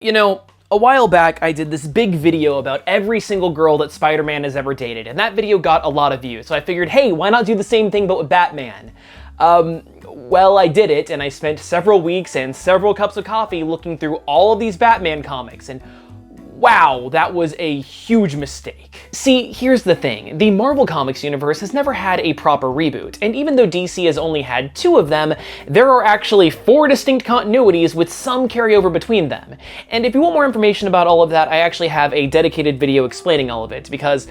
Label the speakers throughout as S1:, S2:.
S1: You know, a while back I did this big video about every single girl that Spider-Man has ever dated, and that video got a lot of views, so I figured, hey, why not do the same thing but with Batman? Well, I did it, and I spent several weeks and several cups of coffee looking through all of these Batman comics, and wow, that was a huge mistake. See, here's the thing. The Marvel Comics universe has never had a proper reboot, and even though DC has only had 2 of them, there are actually 4 distinct continuities with some carryover between them. And if you want more information about all of that, I actually have a dedicated video explaining all of it, because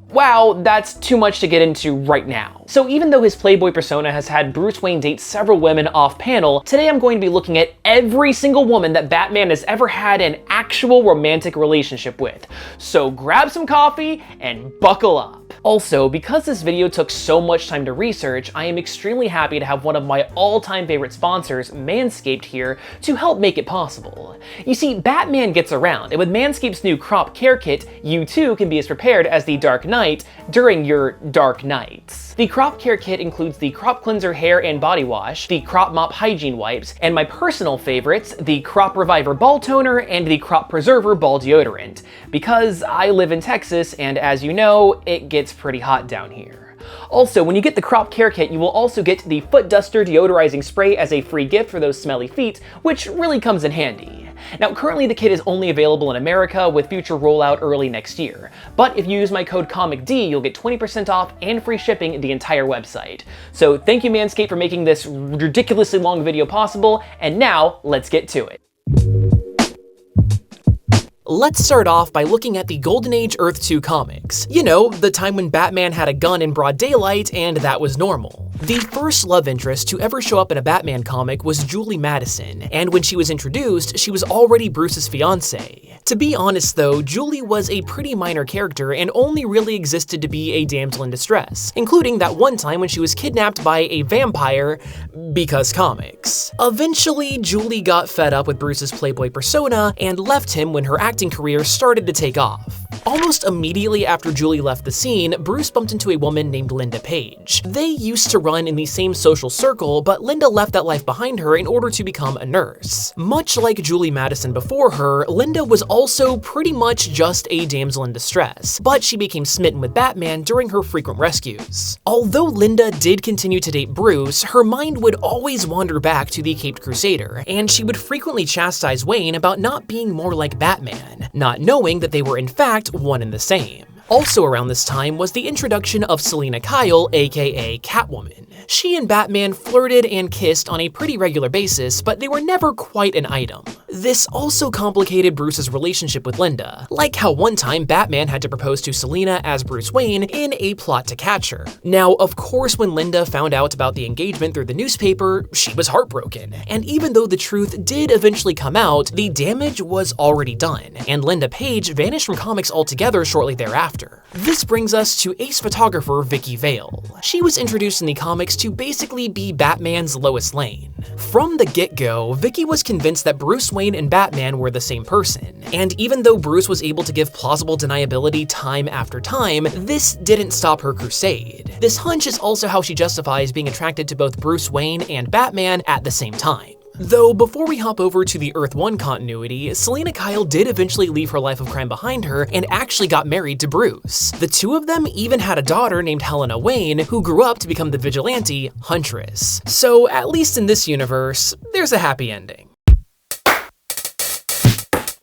S1: wow, that's too much to get into right now. So even though his Playboy persona has had Bruce Wayne date several women off-panel, today I'm going to be looking at every single woman that Batman has ever had an actual romantic relationship with. So grab some coffee and buckle up. Also, because this video took so much time to research, I am extremely happy to have one of my all-time favorite sponsors, Manscaped, here to help make it possible. You see, Batman gets around, and with Manscaped's new crop care kit, you too can be as prepared as the Dark Knight during your dark nights. The crop care kit includes the crop cleanser hair and body wash, the crop mop hygiene wipes, and my personal favorites, the crop reviver ball toner and the crop preserver ball deodorant, because I live in Texas and as you know, it gets pretty hot down here. Also, when you get the crop care kit, you will also get the foot duster deodorizing spray as a free gift for those smelly feet, which really comes in handy. Now, currently the kit is only available in America with future rollout early next year, but if you use my code COMICD, you'll get 20% off and free shipping the entire website. So thank you Manscaped for making this ridiculously long video possible, and now let's get to it. Let's start off by looking at the Golden Age Earth 2 comics. You know, the time when Batman had a gun in broad daylight and that was normal. The first love interest to ever show up in a Batman comic was Julie Madison, and when she was introduced, she was already Bruce's fiancée. To be honest though, Julie was a pretty minor character and only really existed to be a damsel in distress, including that one time when she was kidnapped by a vampire, because comics. Eventually, Julie got fed up with Bruce's Playboy persona and left him when her acting career started to take off. Almost immediately after Julie left the scene, Bruce bumped into a woman named Linda Page. They used to run in the same social circle, but Linda left that life behind her in order to become a nurse. Much like Julie Madison before her, Linda was also pretty much just a damsel in distress, but she became smitten with Batman during her frequent rescues. Although Linda did continue to date Bruce, her mind would always wander back to the Caped Crusader, and she would frequently chastise Wayne about not being more like Batman, not knowing that they were in fact one and the same. Also around this time was the introduction of Selina Kyle, aka Catwoman. She and Batman flirted and kissed on a pretty regular basis, but they were never quite an item. This also complicated Bruce's relationship with Linda, like how one time Batman had to propose to Selina as Bruce Wayne in a plot to catch her. Now, of course, when Linda found out about the engagement through the newspaper, she was heartbroken, and even though the truth did eventually come out, the damage was already done, and Linda Page vanished from comics altogether shortly thereafter. This brings us to ace photographer Vicki Vale. She was introduced in the comics to basically be Batman's Lois Lane. From the get-go, Vicki was convinced that Bruce Wayne and Batman were the same person, and even though Bruce was able to give plausible deniability time after time, this didn't stop her crusade. This hunch is also how she justifies being attracted to both Bruce Wayne and Batman at the same time. Though before we hop over to the Earth 1 continuity, Selina Kyle did eventually leave her life of crime behind her and actually got married to Bruce. The two of them even had a daughter named Helena Wayne, who grew up to become the vigilante Huntress. So at least in this universe, there's a happy ending.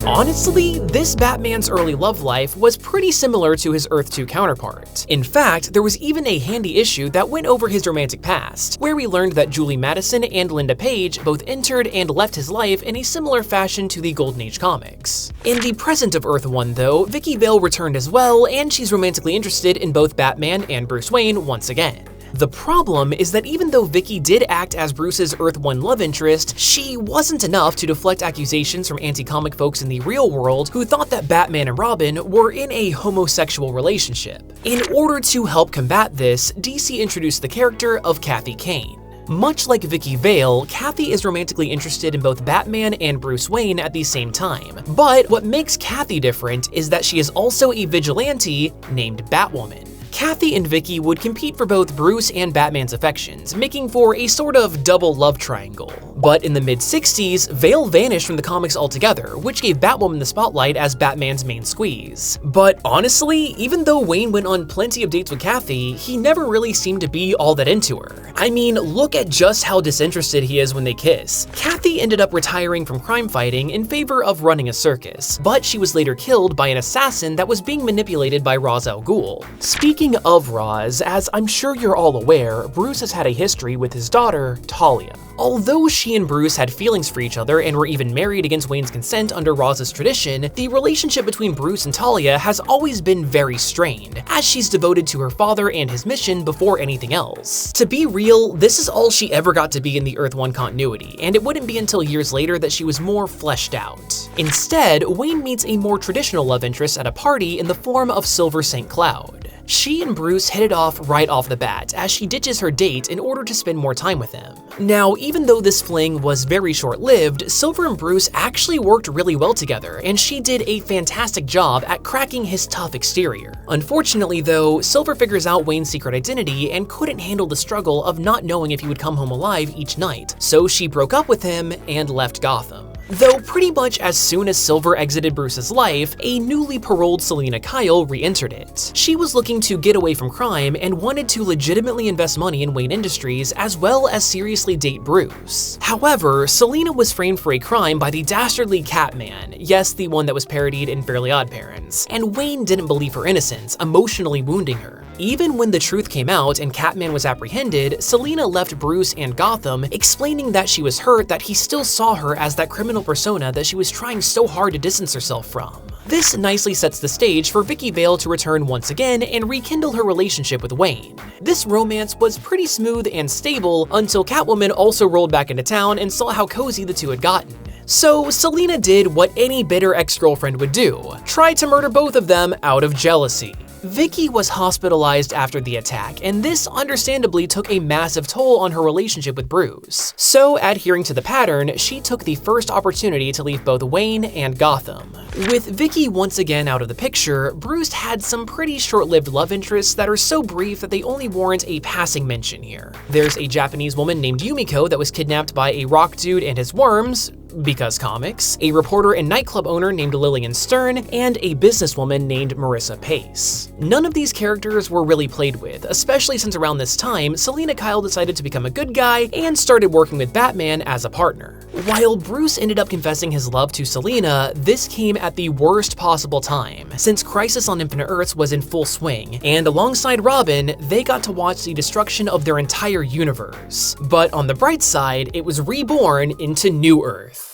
S1: Honestly, this Batman's early love life was pretty similar to his Earth 2 counterpart. In fact, there was even a handy issue that went over his romantic past, where we learned that Julie Madison and Linda Page both entered and left his life in a similar fashion to the Golden Age comics. In the present of Earth 1 though, Vicki Vale returned as well, and she's romantically interested in both Batman and Bruce Wayne once again. The problem is that even though Vicki did act as Bruce's Earth 1 love interest, she wasn't enough to deflect accusations from anti-comic folks in the real world who thought that Batman and Robin were in a homosexual relationship. In order to help combat this, DC introduced the character of Kathy Kane. Much like Vicki Vale, Kathy is romantically interested in both Batman and Bruce Wayne at the same time. But what makes Kathy different is that she is also a vigilante named Batwoman. Kathy and Vicki would compete for both Bruce and Batman's affections, making for a sort of double love triangle. But in the mid-60s, Vale vanished from the comics altogether, which gave Batwoman the spotlight as Batman's main squeeze. But honestly, even though Wayne went on plenty of dates with Kathy, he never really seemed to be all that into her. I mean, look at just how disinterested he is when they kiss. Kathy ended up retiring from crime fighting in favor of running a circus, but she was later killed by an assassin that was being manipulated by Talia al Ghul. Speaking of Ra's, as I'm sure you're all aware, Bruce has had a history with his daughter, Talia. Although she and Bruce had feelings for each other and were even married against Wayne's consent under Raz's tradition, the relationship between Bruce and Talia has always been very strained, as she's devoted to her father and his mission before anything else. To be real, this is all she ever got to be in the Earth 1 continuity, and it wouldn't be until years later that she was more fleshed out. Instead, Wayne meets a more traditional love interest at a party in the form of Silver St. Cloud. She and Bruce hit it off right off the bat, as she ditches her date in order to spend more time with him. Now, even though this fling was very short-lived, Silver and Bruce actually worked really well together, and she did a fantastic job at cracking his tough exterior. Unfortunately though, Silver figures out Wayne's secret identity and couldn't handle the struggle of not knowing if he would come home alive each night, so she broke up with him and left Gotham. Though pretty much as soon as Silver exited Bruce's life, a newly paroled Selina Kyle re-entered it. She was looking to get away from crime and wanted to legitimately invest money in Wayne Industries as well as seriously date Bruce. However, Selina was framed for a crime by the dastardly Catman, yes, the one that was parodied in Fairly Odd Parents, and Wayne didn't believe her innocence, emotionally wounding her. Even when the truth came out and Catman was apprehended, Selina left Bruce and Gotham, explaining that she was hurt that he still saw her as that criminal persona that she was trying so hard to distance herself from. This nicely sets the stage for Vicki Vale to return once again and rekindle her relationship with Wayne. This romance was pretty smooth and stable until Catwoman also rolled back into town and saw how cozy the two had gotten. So Selina did what any bitter ex-girlfriend would do, try to murder both of them out of jealousy. Vicki was hospitalized after the attack, and this understandably took a massive toll on her relationship with Bruce. So, adhering to the pattern, she took the first opportunity to leave both Wayne and Gotham. With Vicki once again out of the picture, Bruce had some pretty short-lived love interests that are so brief that they only warrant a passing mention here. There's a Japanese woman named Yumiko that was kidnapped by a rock dude and his worms, because comics, a reporter and nightclub owner named Lillian Stern, and a businesswoman named Marissa Pace. None of these characters were really played with, especially since around this time, Selina Kyle decided to become a good guy and started working with Batman as a partner. While Bruce ended up confessing his love to Selina, this came at the worst possible time, since Crisis on Infinite Earths was in full swing, and alongside Robin, they got to watch the destruction of their entire universe. But on the bright side, it was reborn into New Earth.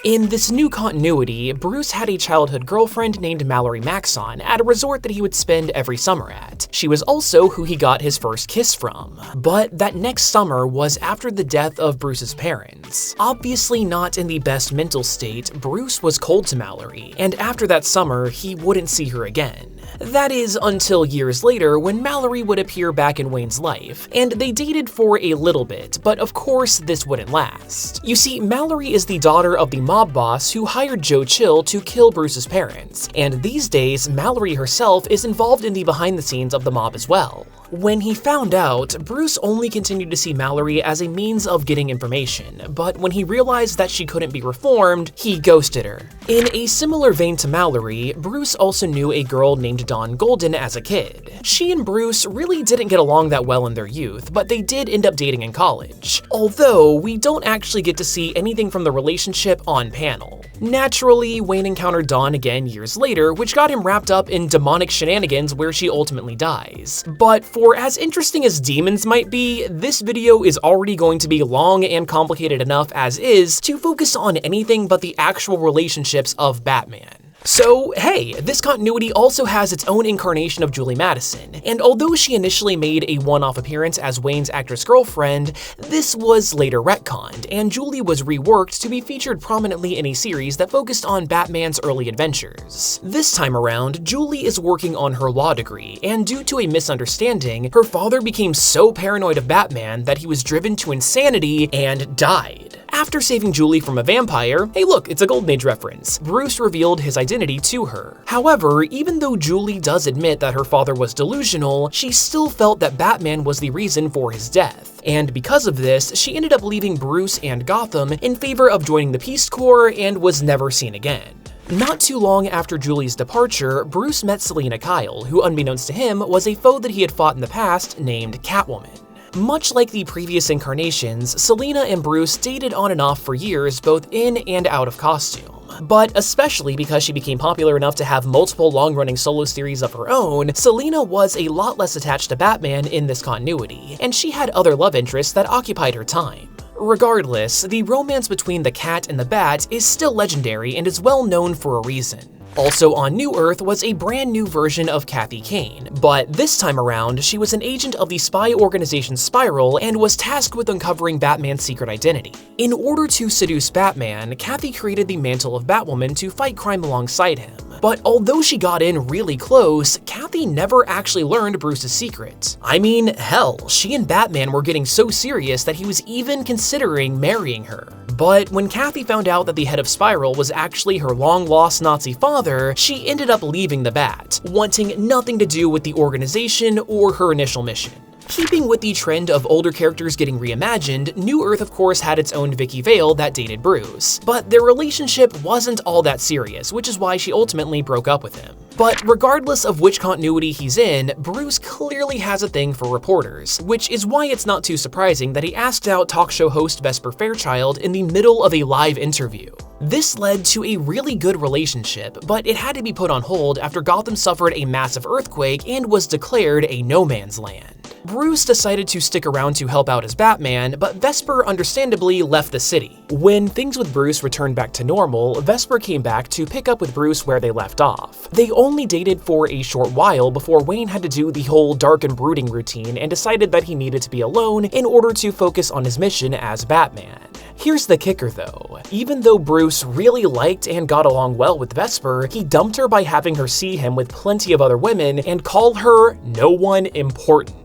S1: In this new continuity, Bruce had a childhood girlfriend named Mallory Moxon at a resort that he would spend every summer at. She was also who he got his first kiss from. But that next summer was after the death of Bruce's parents. Obviously not in the best mental state, Bruce was cold to Mallory, and after that summer, he wouldn't see her again. That is until years later when Mallory would appear back in Wayne's life, and they dated for a little bit, but of course this wouldn't last. You see, Mallory is the daughter of the mob boss who hired Joe Chill to kill Bruce's parents, and these days Mallory herself is involved in the behind the scenes of the mob as well. When he found out, Bruce only continued to see Mallory as a means of getting information, but when he realized that she couldn't be reformed, he ghosted her. In a similar vein to Mallory, Bruce also knew a girl named Dawn Golden as a kid. She and Bruce really didn't get along that well in their youth, but they did end up dating in college, although we don't actually get to see anything from the relationship on panel. Naturally, Wayne encountered Dawn again years later, which got him wrapped up in demonic shenanigans where she ultimately dies. But for as interesting as demons might be, this video is already going to be long and complicated enough as is to focus on anything but the actual relationships of Batman. So hey, this continuity also has its own incarnation of Julie Madison, and although she initially made a one-off appearance as Wayne's actress girlfriend, this was later retconned, and Julie was reworked to be featured prominently in a series that focused on Batman's early adventures. This time around, Julie is working on her law degree, and due to a misunderstanding, her father became so paranoid of Batman that he was driven to insanity and died. After saving Julie from a vampire, hey look, it's a Golden Age reference, Bruce revealed his identity identity to her. However, even though Julie does admit that her father was delusional, she still felt that Batman was the reason for his death. And because of this, she ended up leaving Bruce and Gotham in favor of joining the Peace Corps and was never seen again. Not too long after Julie's departure, Bruce met Selina Kyle, who unbeknownst to him was a foe that he had fought in the past named Catwoman. Much like the previous incarnations, Selina and Bruce dated on and off for years, both in and out of costume. But especially because she became popular enough to have multiple long-running solo series of her own, Selina was a lot less attached to Batman in this continuity, and she had other love interests that occupied her time. Regardless, the romance between the Cat and the Bat is still legendary and is well known for a reason. Also on New Earth was a brand new version of Kathy Kane, but this time around, she was an agent of the spy organization Spiral and was tasked with uncovering Batman's secret identity. In order to seduce Batman, Kathy created the mantle of Batwoman to fight crime alongside him. But although she got in really close, Kathy never actually learned Bruce's secret. I mean, hell, she and Batman were getting so serious that he was even considering marrying her. But when Kathy found out that the head of Spiral was actually her long-lost Nazi father, she ended up leaving the Bat, wanting nothing to do with the organization or her initial mission. Keeping with the trend of older characters getting reimagined, New Earth of course had its own Vicki Vale that dated Bruce, but their relationship wasn't all that serious, which is why she ultimately broke up with him. But regardless of which continuity he's in, Bruce clearly has a thing for reporters, which is why it's not too surprising that he asked out talk show host Vesper Fairchild in the middle of a live interview. This led to a really good relationship, but it had to be put on hold after Gotham suffered a massive earthquake and was declared a no man's land. Bruce decided to stick around to help out as Batman, but Vesper understandably left the city. When things with Bruce returned back to normal, Vesper came back to pick up with Bruce where they left off. They only dated for a short while before Wayne had to do the whole dark and brooding routine and decided that he needed to be alone in order to focus on his mission as Batman. Here's the kicker though, even though Bruce really liked and got along well with Vesper, he dumped her by having her see him with plenty of other women and call her no one important.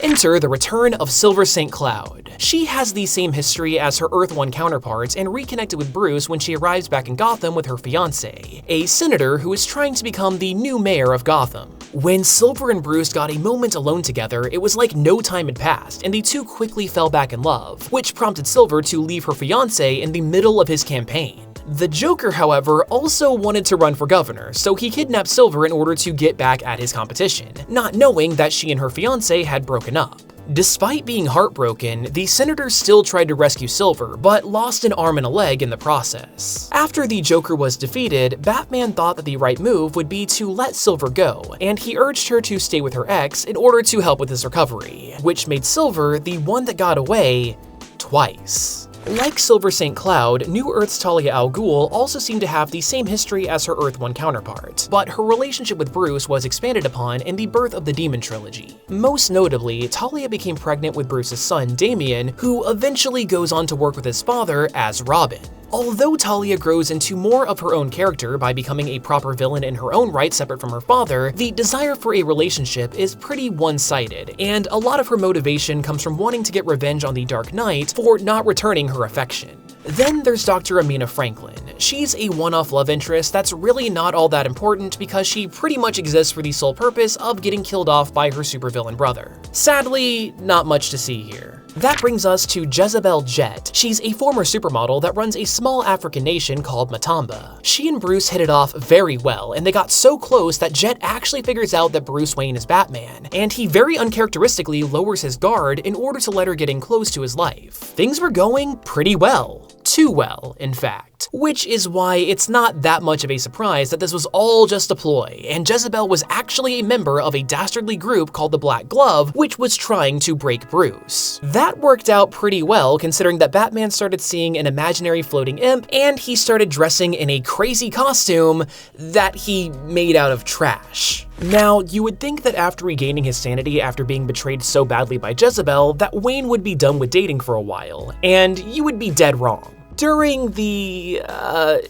S1: Enter the return of Silver St. Cloud. She has the same history as her Earth 1 counterparts and reconnected with Bruce when she arrives back in Gotham with her fiancé, a senator who is trying to become the new mayor of Gotham. When Silver and Bruce got a moment alone together, it was like no time had passed, and the two quickly fell back in love, which prompted Silver to leave her fiancé in the middle of his campaign. The Joker, however, also wanted to run for governor, so he kidnapped Silver in order to get back at his competition, not knowing that she and her fiancé had broken up. Despite being heartbroken, the senator still tried to rescue Silver, but lost an arm and a leg in the process. After the Joker was defeated, Batman thought that the right move would be to let Silver go, and he urged her to stay with her ex in order to help with his recovery, which made Silver the one that got away twice. Like Silver St. Cloud, New Earth's Talia al Ghul also seemed to have the same history as her Earth 1 counterpart, but her relationship with Bruce was expanded upon in the birth of the Demon Trilogy. Most notably, Talia became pregnant with Bruce's son, Damian, who eventually goes on to work with his father as Robin. Although Talia grows into more of her own character by becoming a proper villain in her own right separate from her father, the desire for a relationship is pretty one-sided, and a lot of her motivation comes from wanting to get revenge on the Dark Knight for not returning her affection. Then there's Dr. Amina Franklin. She's a one-off love interest that's really not all that important because she pretty much exists for the sole purpose of getting killed off by her supervillain brother. Sadly, not much to see here. That brings us to Jezebel Jet. She's a former supermodel that runs a small African nation called Matamba. She and Bruce hit it off very well, and they got so close that Jet actually figures out that Bruce Wayne is Batman, and he very uncharacteristically lowers his guard in order to let her get in close to his life. Things were going pretty well. Too well, in fact. Which is why it's not that much of a surprise that this was all just a ploy, and Jezebel was actually a member of a dastardly group called the Black Glove, which was trying to break Bruce. That worked out pretty well considering that Batman started seeing an imaginary floating imp, and he started dressing in a crazy costume that he made out of trash. Now, you would think that after regaining his sanity after being betrayed so badly by Jezebel, that Wayne would be done with dating for a while, and you would be dead wrong. During the,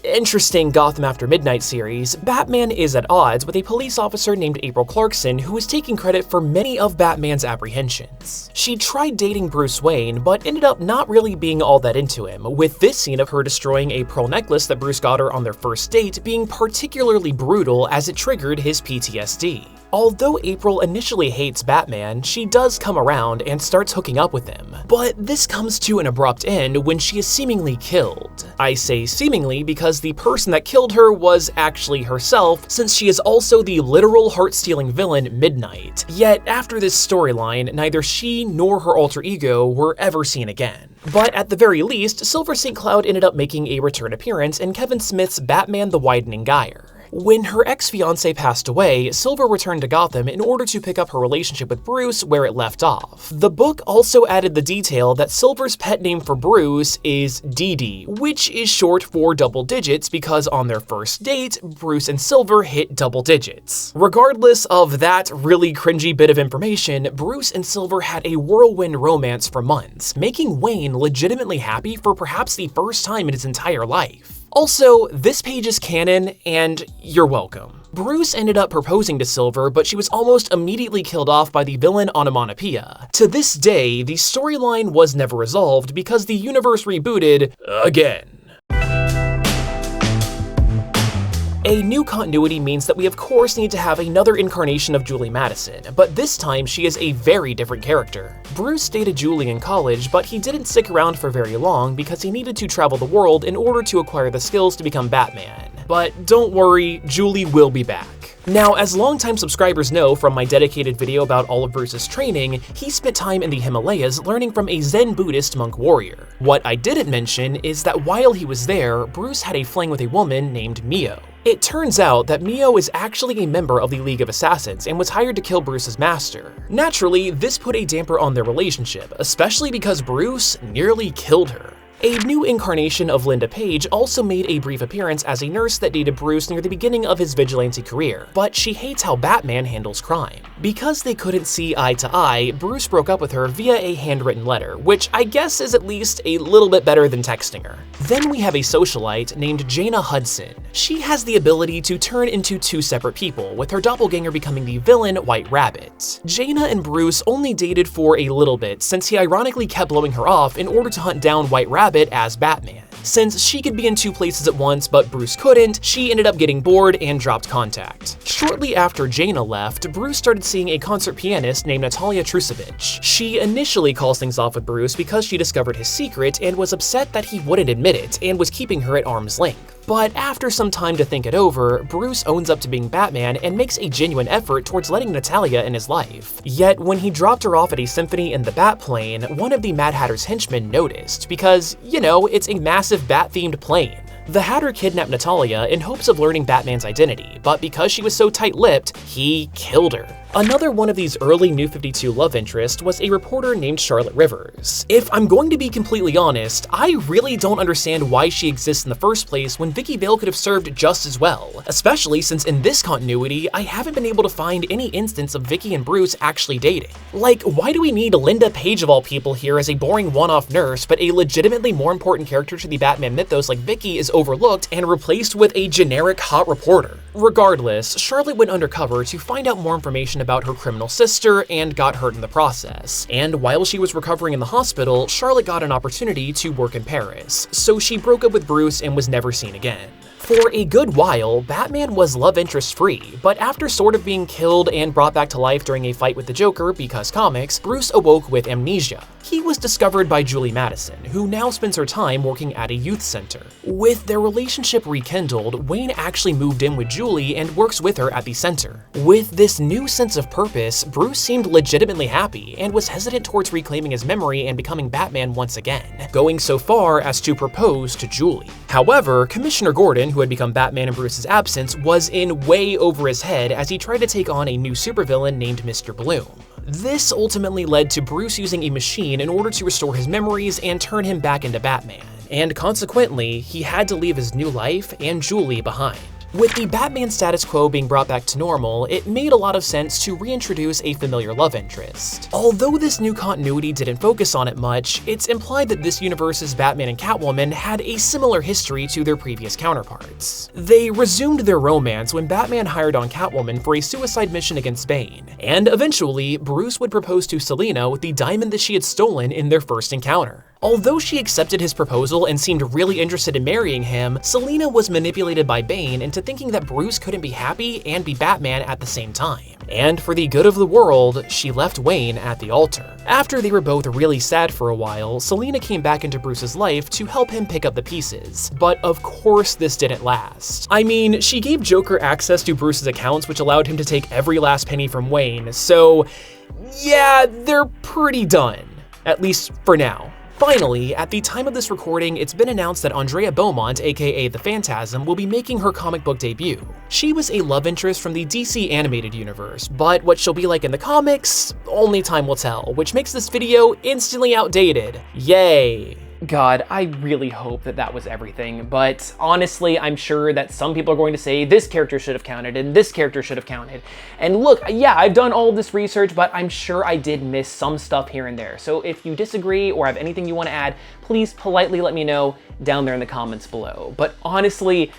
S1: interesting Gotham After Midnight series, Batman is at odds with a police officer named April Clarkson who is taking credit for many of Batman's apprehensions. She tried dating Bruce Wayne, but ended up not really being all that into him, with this scene of her destroying a pearl necklace that Bruce got her on their first date being particularly brutal as it triggered his PTSD. Although April initially hates Batman, she does come around and starts hooking up with him. But this comes to an abrupt end when she is seemingly killed. I say seemingly because the person that killed her was actually herself, since she is also the literal heart-stealing villain Midnight. Yet after this storyline, neither she nor her alter ego were ever seen again. But at the very least, Silver St. Cloud ended up making a return appearance in Kevin Smith's Batman the Widening Gyre. When her ex-fiancé passed away, Silver returned to Gotham in order to pick up her relationship with Bruce where it left off. The book also added the detail that Silver's pet name for Bruce is Deity, which is short for double digits because on their first date, Bruce and Silver hit double digits. Regardless of that really cringy bit of information, Bruce and Silver had a whirlwind romance for months, making Wayne legitimately happy for perhaps the first time in his entire life. Also, this page is canon, and you're welcome. Bruce ended up proposing to Silver, but she was almost immediately killed off by the villain Onomatopoeia. To this day, the storyline was never resolved because the universe rebooted again. A new continuity means that we of course need to have another incarnation of Julie Madison, but this time she is a very different character. Bruce dated Julie in college, but he didn't stick around for very long because he needed to travel the world in order to acquire the skills to become Batman. But don't worry, Julie will be back. Now, as longtime subscribers know from my dedicated video about all of Bruce's training, he spent time in the Himalayas learning from a Zen Buddhist monk warrior. What I didn't mention is that while he was there, Bruce had a fling with a woman named Mio. It turns out that Mio is actually a member of the League of Assassins and was hired to kill Bruce's master. Naturally, this put a damper on their relationship, especially because Bruce nearly killed her. A new incarnation of Linda Page also made a brief appearance as a nurse that dated Bruce near the beginning of his vigilante career, but she hates how Batman handles crime. Because they couldn't see eye to eye, Bruce broke up with her via a handwritten letter, which I guess is at least a little bit better than texting her. Then we have a socialite named Jaina Hudson. She has the ability to turn into two separate people, with her doppelganger becoming the villain White Rabbit. Jaina and Bruce only dated for a little bit, since he ironically kept blowing her off in order to hunt down White Rabbit as Batman. Since she could be in two places at once but Bruce couldn't, she ended up getting bored and dropped contact. Shortly after Jaina left, Bruce started seeing a concert pianist named Natalia Trusevich. She initially calls things off with Bruce because she discovered his secret and was upset that he wouldn't admit it and was keeping her at arm's length. But after some time to think it over, Bruce owns up to being Batman and makes a genuine effort towards letting Natalya in his life. Yet when he dropped her off at a symphony in the Batplane, one of the Mad Hatter's henchmen noticed because, you know, it's a massive Bat-themed plane. The Hatter kidnapped Natalya in hopes of learning Batman's identity, but because she was so tight-lipped, he killed her. Another one of these early New 52 love interests was a reporter named Charlotte Rivers. If I'm going to be completely honest, I really don't understand why she exists in the first place when Vicki Vale could have served just as well, especially since in this continuity, I haven't been able to find any instance of Vicki and Bruce actually dating. Like, why do we need Linda Page of all people here as a boring one-off nurse, but a legitimately more important character to the Batman mythos like Vicki is overlooked and replaced with a generic hot reporter? Regardless, Charlotte went undercover to find out more information about her criminal sister and got hurt in the process. And while she was recovering in the hospital, Charlotte got an opportunity to work in Paris, so she broke up with Bruce and was never seen again. For a good while, Batman was love interest free, but after sort of being killed and brought back to life during a fight with the Joker because comics, Bruce awoke with amnesia. He was discovered by Julie Madison, who now spends her time working at a youth center. With their relationship rekindled, Wayne actually moved in with Julie and works with her at the center. With this new sense of purpose, Bruce seemed legitimately happy and was hesitant towards reclaiming his memory and becoming Batman once again, going so far as to propose to Julie. However, Commissioner Gordon, who had become Batman in Bruce's absence, was in way over his head as he tried to take on a new supervillain named Mr. Bloom. This ultimately led to Bruce using a machine in order to restore his memories and turn him back into Batman, and consequently, he had to leave his new life and Julie behind. With the Batman status quo being brought back to normal, it made a lot of sense to reintroduce a familiar love interest. Although this new continuity didn't focus on it much, it's implied that this universe's Batman and Catwoman had a similar history to their previous counterparts. They resumed their romance when Batman hired on Catwoman for a suicide mission against Bane, and eventually, Bruce would propose to Selina with the diamond that she had stolen in their first encounter. Although she accepted his proposal and seemed really interested in marrying him, Selina was manipulated by Bane into thinking that Bruce couldn't be happy and be Batman at the same time. And for the good of the world, she left Wayne at the altar. After they were both really sad for a while, Selina came back into Bruce's life to help him pick up the pieces. But of course this didn't last. I mean, she gave Joker access to Bruce's accounts, which allowed him to take every last penny from Wayne, so yeah, they're pretty done. At least for now. Finally, at the time of this recording, it's been announced that Andrea Beaumont, aka The Phantasm, will be making her comic book debut. She was a love interest from the DC animated universe, but what she'll be like in the comics, only time will tell, which makes this video instantly outdated. Yay!
S2: God, I really hope that that was everything, but honestly, I'm sure that some people are going to say this character should have counted and this character should have counted. And look, yeah, I've done all of this research, but I'm sure I did miss some stuff here and there. So if you disagree or have anything you want to add, please politely let me know down there in the comments below. But honestly,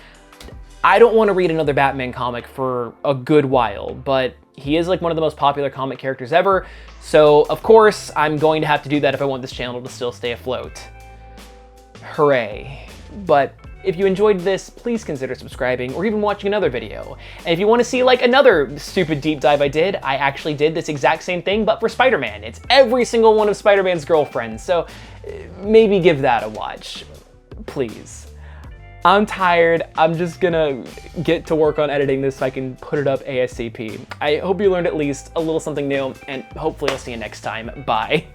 S2: I don't want to read another Batman comic for a good while, but he is like one of the most popular comic characters ever. So of course, I'm going to have to do that if I want this channel to still stay afloat. Hooray. But if you enjoyed this, please consider subscribing or even watching another video. And if you want to see like another stupid deep dive I actually did this exact same thing, but for Spider-Man. It's every single one of Spider-Man's girlfriends, so maybe give that a watch, please. I'm tired. I'm just gonna get to work on editing this so I can put it up ASAP. I hope you learned at least a little something new, and hopefully I'll see you next time. Bye.